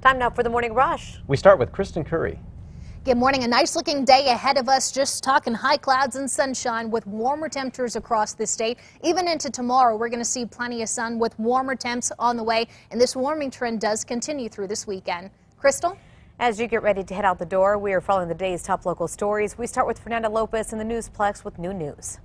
Time now for the Morning Rush. We start with Kristen Curry. Good morning. A nice looking day ahead of us. Just talking high clouds and sunshine with warmer temperatures across the state. Even into tomorrow, we're going to see plenty of sun with warmer temps on the way. And this warming trend does continue through this weekend. Crystal? As you get ready to head out the door, we are following the day's top local stories. We start with Fernanda Lopez in the Newsplex with new news.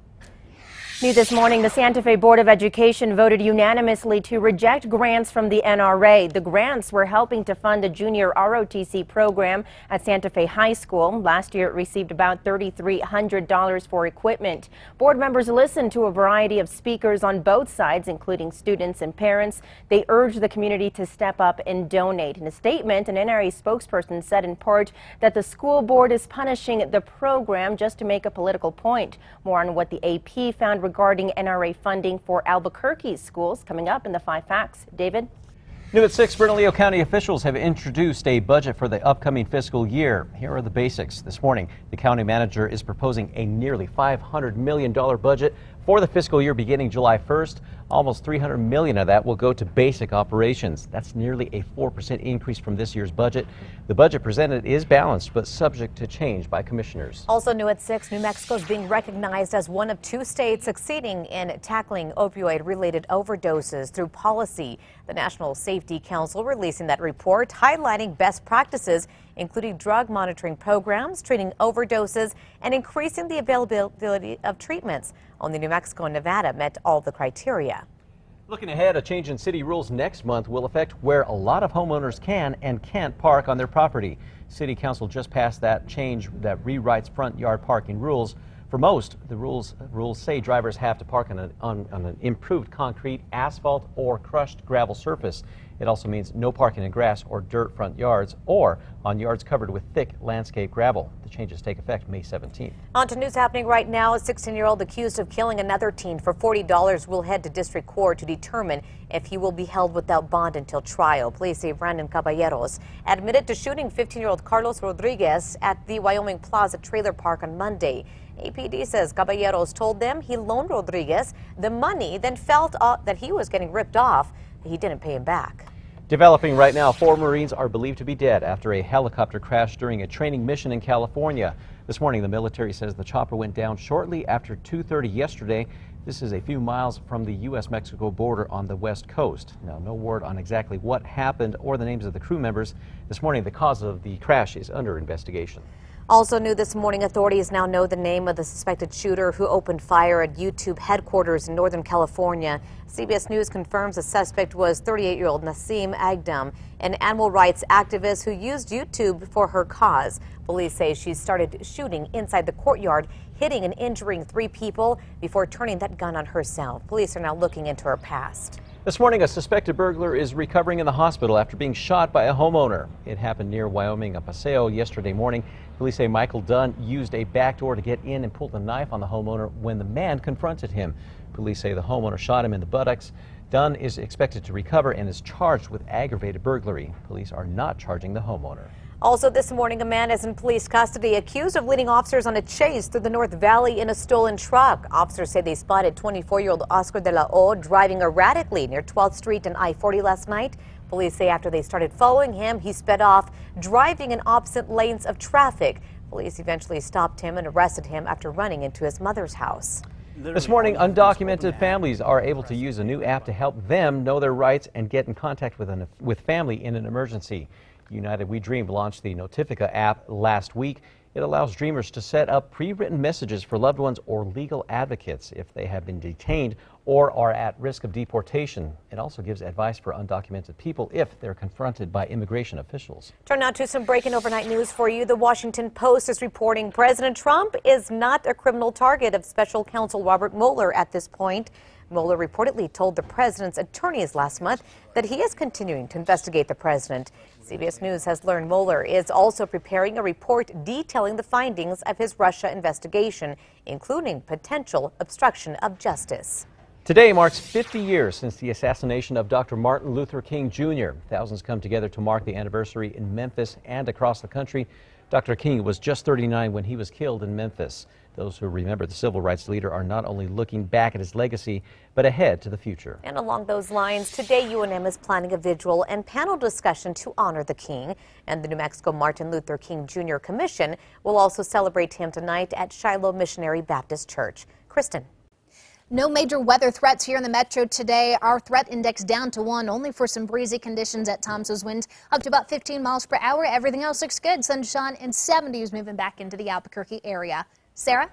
New this morning, the Santa Fe Board of Education voted unanimously to reject grants from the NRA. The grants were helping to fund a junior ROTC program at Santa Fe High School. Last year, it received about $3,300 for equipment. Board members listened to a variety of speakers on both sides, including students and parents. They urged the community to step up and donate. In a statement, an NRA spokesperson said in part that the school board is punishing the program just to make a political point. More on what the AP found regarding NRA funding for Albuquerque's schools coming up in the 5 Facts. David? New at 6, Bernalillo County officials have introduced a budget for the upcoming fiscal year. Here are the basics. This morning, the county manager is proposing a nearly $500 million budget for the fiscal year beginning July 1st. Almost $300 million of that will go to basic operations. That's nearly a 4% increase from this year's budget. The budget presented is balanced, but subject to change by commissioners. Also new at 6, New Mexico is being recognized as one of 2 states succeeding in tackling opioid-related overdoses through policy. The National Safety Council releasing that report highlighting best practices, including drug monitoring programs, treating overdoses, and increasing the availability of treatments. Only New Mexico and Nevada met all the criteria. Looking ahead, a change in city rules next month will affect where a lot of homeowners can and can't park on their property. City Council just passed that change that rewrites front yard parking rules. For most, the rules say drivers have to park on an improved concrete, asphalt, or crushed gravel surface. It also means no parking in grass or dirt front yards or on yards covered with thick landscape gravel. The changes take effect May 17th. On to news happening right now. A 16-year-old accused of killing another teen for $40 will head to district court to determine if he will be held without bond until trial. Police say Brandon Caballeros admitted to shooting 15-year-old Carlos Rodriguez at the Wyoming Plaza trailer park on Monday. APD says Caballeros told them he loaned Rodriguez the money, then felt that he was getting ripped off. He didn't pay him back. Developing right now, 4 Marines are believed to be dead after a helicopter crashed during a training mission in California. This morning, the military says the chopper went down shortly after 2:30 yesterday. This is a few miles from the U.S.-Mexico border on the west coast. Now, no word on exactly what happened or the names of the crew members. This morning, the cause of the crash is under investigation. Also new this morning, authorities now know the name of the suspected shooter who opened fire at YouTube headquarters in Northern California. CBS News confirms the suspect was 38-year-old Nasim Agdam, an animal rights activist who used YouTube for her cause. Police say she started shooting inside the courtyard, hitting and injuring 3 people before turning that gun on herself. Police are now looking into her past. This morning, a suspected burglar is recovering in the hospital after being shot by a homeowner. It happened near Wyoming Paseo yesterday morning. Police say Michael Dunn used a back door to get in and pulled a knife on the homeowner when the man confronted him. Police say the homeowner shot him in the buttocks. Dunn is expected to recover and is charged with aggravated burglary. Police are not charging the homeowner. Also this morning, a man is in police custody accused of leading officers on a chase through the North Valley in a stolen truck. Officers say they spotted 24-year-old Oscar de la O driving erratically near 12th Street and I-40 last night. Police say after they started following him, he sped off, driving in opposite lanes of traffic. Police eventually stopped him and arrested him after running into his mother's house. This morning, undocumented families are able to use a new app to help them know their rights and get in contact with family in an emergency. United We Dream launched the Notifica app last week. It allows dreamers to set up pre-written messages for loved ones or legal advocates if they have been detained or are at risk of deportation. It also gives advice for undocumented people if they're confronted by immigration officials. Turn now to some breaking overnight news for you. The Washington Post is reporting President Trump is not a criminal target of special counsel Robert Mueller at this point. Mueller reportedly told the president's attorneys last month that he is continuing to investigate the president. CBS News has learned Mueller is also preparing a report detailing the findings of his Russia investigation, including potential obstruction of justice. Today marks 50 years since the assassination of Dr. Martin Luther King Jr. Thousands come together to mark the anniversary in Memphis and across the country. Dr. King was just 39 when he was killed in Memphis. Those who remember the civil rights leader are not only looking back at his legacy, but ahead to the future. And along those lines, today UNM is planning a vigil and panel discussion to honor the King. And the New Mexico Martin Luther King Jr. Commission will also celebrate him tonight at Shiloh Missionary Baptist Church. Kristen. No major weather threats here in the metro today. Our threat index down to 1, only for some breezy conditions at times. Those winds up to about 15 miles per hour. Everything else looks good. Sunshine and 70s moving back into the Albuquerque area. Sarah?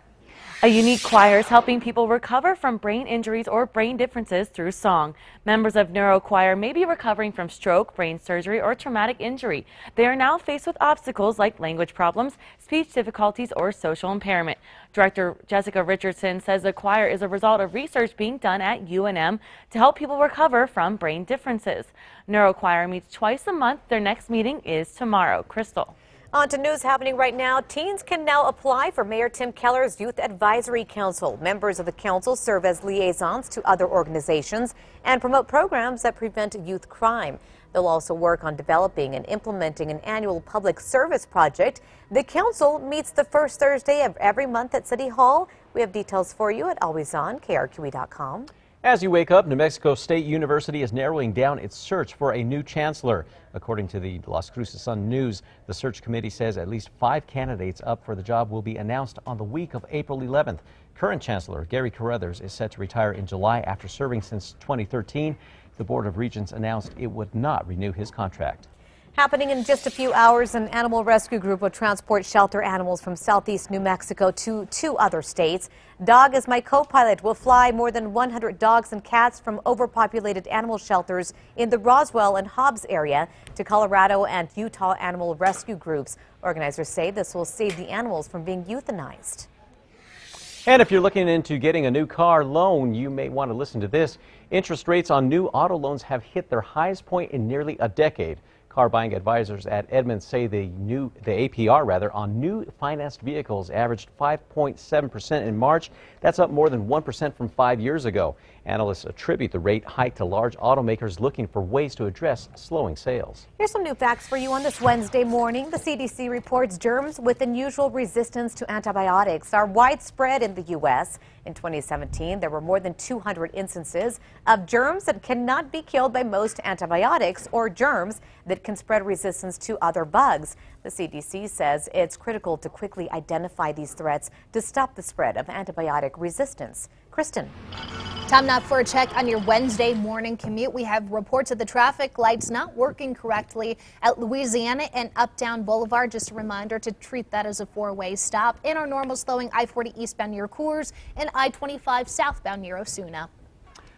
A unique choir is helping people recover from brain injuries or brain differences through song. Members of Neuro Choir may be recovering from stroke, brain surgery, or traumatic injury. They are now faced with obstacles like language problems, speech difficulties, or social impairment. Director Jessica Richardson says the choir is a result of research being done at UNM to help people recover from brain differences. Neuro Choir meets twice a month. Their next meeting is tomorrow. Crystal. On to news happening right now. Teens can now apply for Mayor Tim Keller's Youth Advisory Council. Members of the council serve as liaisons to other organizations and promote programs that prevent youth crime. They'll also work on developing and implementing an annual public service project. The council meets the first Thursday of every month at City Hall. We have details for you at alwayson.krqe.com. As you wake up, New Mexico State University is narrowing down its search for a new chancellor. According to the Las Cruces Sun News, the search committee says at least 5 candidates up for the job will be announced on the week of April 11th. Current Chancellor Gary Carruthers is set to retire in July after serving since 2013. The Board of Regents announced it would not renew his contract. Happening in just a few hours, an animal rescue group will transport shelter animals from southeast New Mexico to 2 other states. Dog is My Co-Pilot will fly more than 100 dogs and cats from overpopulated animal shelters in the Roswell and Hobbs area to Colorado and Utah animal rescue groups. Organizers say this will save the animals from being euthanized. And if you're looking into getting a new car loan, you may want to listen to this. Interest rates on new auto loans have hit their highest point in nearly a decade. Car buying advisors at Edmunds say the APR on new financed vehicles averaged 5.7% in March. That's up more than 1% from 5 years ago. Analysts attribute the rate hike to large automakers looking for ways to address slowing sales. Here's some new facts for you on this Wednesday morning. The CDC reports germs with unusual resistance to antibiotics are widespread in the U.S. In 2017, there were more than 200 instances of germs that cannot be killed by most antibiotics or germs that can spread resistance to other bugs. The CDC says it's critical to quickly identify these threats to stop the spread of antibiotic resistance. Kristen. Time now for a check on your Wednesday morning commute. We have reports of the traffic lights not working correctly at Louisiana and Uptown Boulevard. Just a reminder to treat that as a 4-way stop. In our normal slowing I-40 eastbound near Coors and I-25 southbound near Osuna.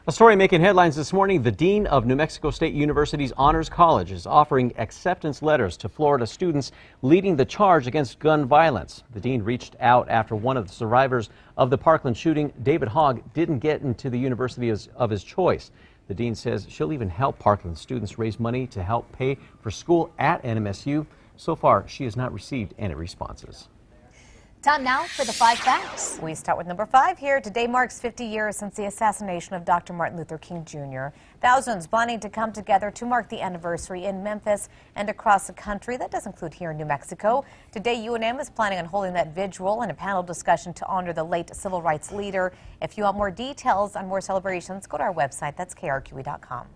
A story making headlines this morning. The dean of New Mexico State University's Honors College is offering acceptance letters to Florida students leading the charge against gun violence. The dean reached out after one of the survivors of the Parkland shooting, David Hogg, didn't get into the university of his choice. The dean says she'll even help Parkland students raise money to help pay for school at NMSU. So far, she has not received any responses. Time now for the 5 facts. We start with number 5 here. Today marks 50 years since the assassination of Dr. Martin Luther King Jr. Thousands planning to come together to mark the anniversary in Memphis and across the country. That does include here in New Mexico. Today, UNM is planning on holding that vigil and a panel discussion to honor the late civil rights leader. If you want more details on more celebrations, go to our website. That's KRQE.com.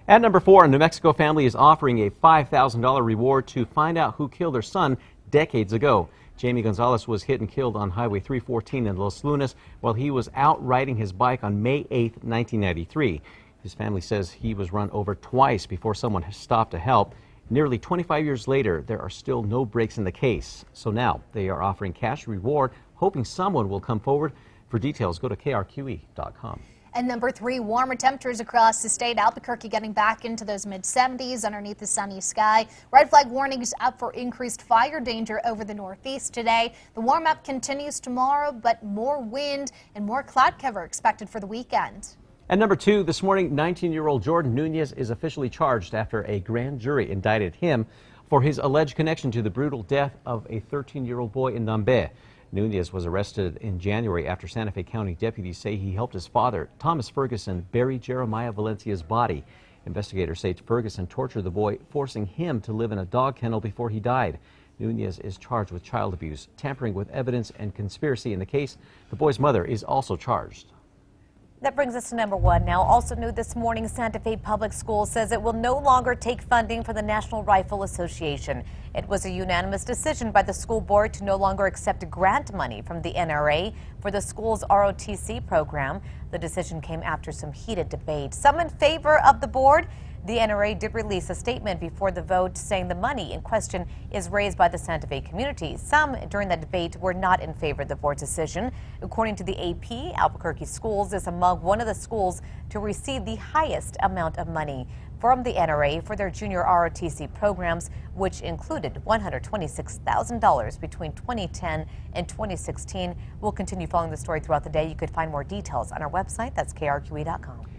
At number 4, a New Mexico family is offering a $5,000 reward to find out who killed their son decades ago. Jamie Gonzalez was hit and killed on Highway 314 in Los Lunas while he was out riding his bike on May 8, 1993. His family says he was run over twice before someone stopped to help. Nearly 25 years later, there are still no breaks in the case. So now they are offering cash reward, hoping someone will come forward. For details, go to KRQE.com. And number 3, warmer temperatures across the state. Albuquerque getting back into those mid-70s underneath the sunny sky. Red flag warnings up for increased fire danger over the northeast today. The warm-up continues tomorrow, but more wind and more cloud cover expected for the weekend. At number 2, this morning, 19-year-old Jordan Nunez is officially charged after a grand jury indicted him for his alleged connection to the brutal death of a 13-year-old boy in Nambe. Nunez was arrested in January after Santa Fe County deputies say he helped his father, Thomas Ferguson, bury Jeremiah Valencia's body. Investigators say Ferguson tortured the boy, forcing him to live in a dog kennel before he died. Nunez is charged with child abuse, tampering with evidence, and conspiracy in the case. The boy's mother is also charged. That brings us to number one now. Also new this morning, Santa Fe Public Schools says it will no longer take funding from the National Rifle Association. It was a unanimous decision by the school board to no longer accept grant money from the NRA for the school's ROTC program. The decision came after some heated debate. Some in favor of the board. The NRA did release a statement before the vote saying the money in question is raised by the Santa Fe community. Some during the debate were not in favor of the board's decision. According to the AP, Albuquerque Schools is among one of the schools to receive the highest amount of money from the NRA for their junior ROTC programs, which included $126,000 between 2010 and 2016. We'll continue following the story throughout the day. You could find more details on our website. That's KRQE.com.